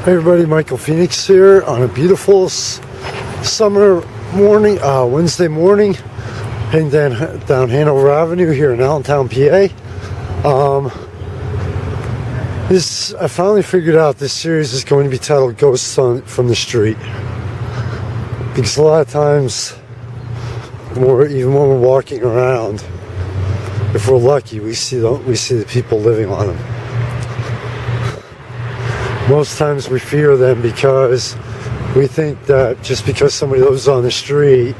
Hey everybody, Michael Phoenix here on a beautiful summer morning, Wednesday morning, heading down Hanover Avenue here in Allentown, PA. I finally figured out this series is going to be titled Ghosts from the Street, because a lot of times, even when we're walking around, if we're lucky, we see the people living on them. Most times we fear them because we think that just because somebody lives on the street,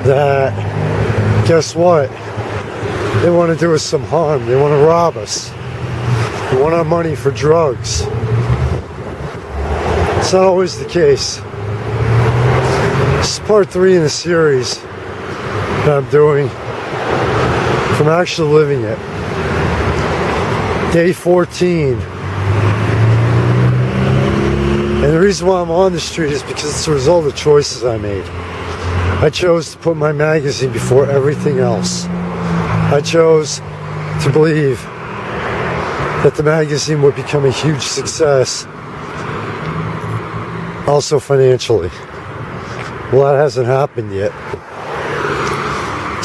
that, guess what? They want to do us some harm. They want to rob us. They want our money for drugs. It's not always the case. This is part 3 in the series that I'm doing from actually living it. Day 14. And the reason why I'm on the street is because it's a result of the choices I made. I chose to put my magazine before everything else. I chose to believe that the magazine would become a huge success, also financially. Well, that hasn't happened yet.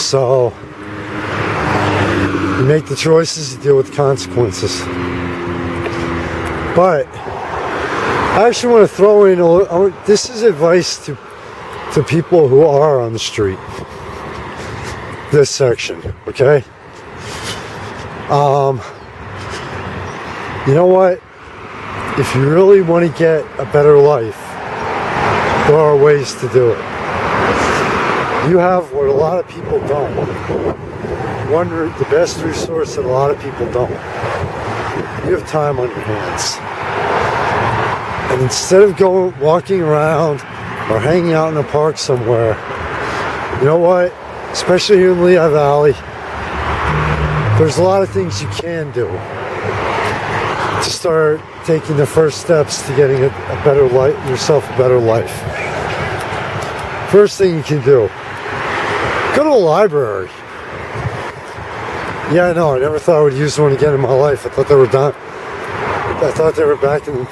So, you make the choices, you deal with the consequences. But I actually want to throw in this is advice to people who are on the street. This section, okay? You know what? If you really want to get a better life, there are ways to do it. You have what a lot of people don't. The best resource that a lot of people don't. You have time on your hands. And instead of walking around or hanging out in a park somewhere, you know what? Especially here in Lehigh Valley, there's a lot of things you can do to start taking the first steps to getting a better life, yourself a better life. First thing you can do, go to a library. Yeah, I know, I never thought I would use one again in my life. I thought they were done. I thought they were back in the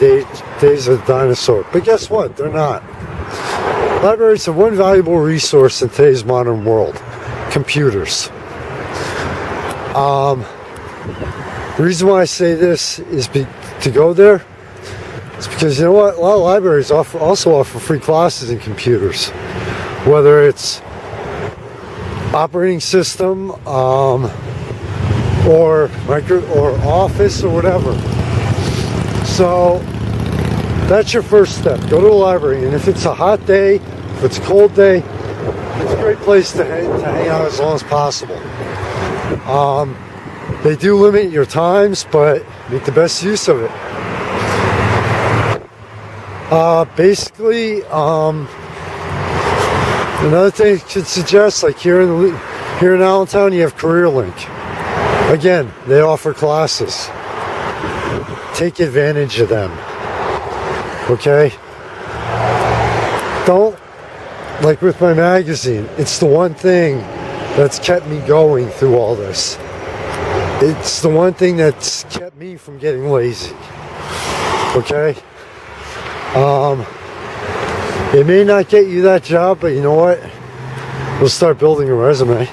days of the dinosaur. But guess what? They're not. Libraries are one valuable resource in today's modern world. Computers. The reason why I say this is to go there is because, you know what? A lot of libraries also offer free classes in computers. Whether it's operating system, or Office or whatever. So that's your first step. Go to a library, and if it's a hot day, if it's a cold day, it's a great place to hang out as long as possible. They do limit your times, but make the best use of it. Basically, another thing I could suggest, like here in Allentown, you have CareerLink. Again, they offer classes. Take advantage of them. Okay? Don't, like with my magazine, it's the one thing that's kept me going through all this. It's the one thing that's kept me from getting lazy. Okay? It may not get you that job, but you know what? We'll start building a resume.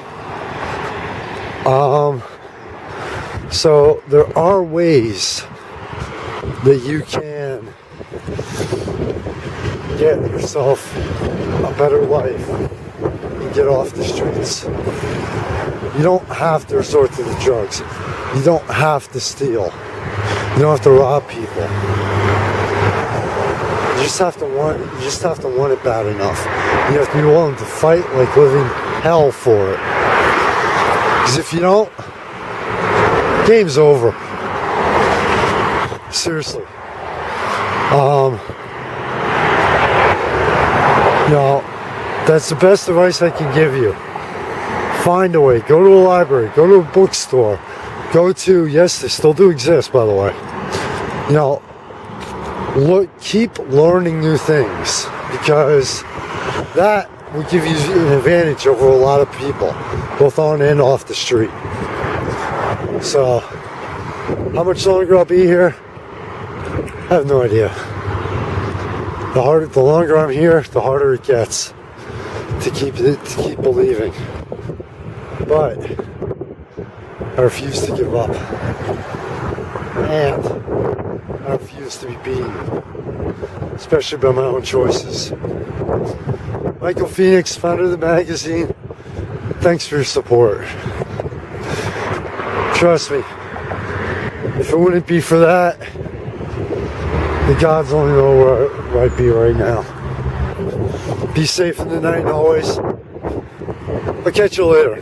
So there are ways that you can get yourself a better life and get off the streets. You don't have to resort to the drugs. You don't have to steal. You don't have to rob people. You just have to want it bad enough. You have to be willing to fight like living hell for it. Because if you don't, game's over. Seriously. That's the best advice I can give you. Find a way. Go to a library. Go to a bookstore. Yes, they still do exist, by the way. Keep learning new things, because that will give you an advantage over a lot of people, both on and off the street. So, how much longer I'll be here? I have no idea. The longer I'm here, the harder it gets to keep believing. But I refuse to give up, and I refuse to be beaten, especially by my own choices. Michael Phoenix, founder of the magazine. Thanks for your support. Trust me, if it wouldn't be for that, the gods only know where I'd be right now. Be safe in the night always. I'll catch you later.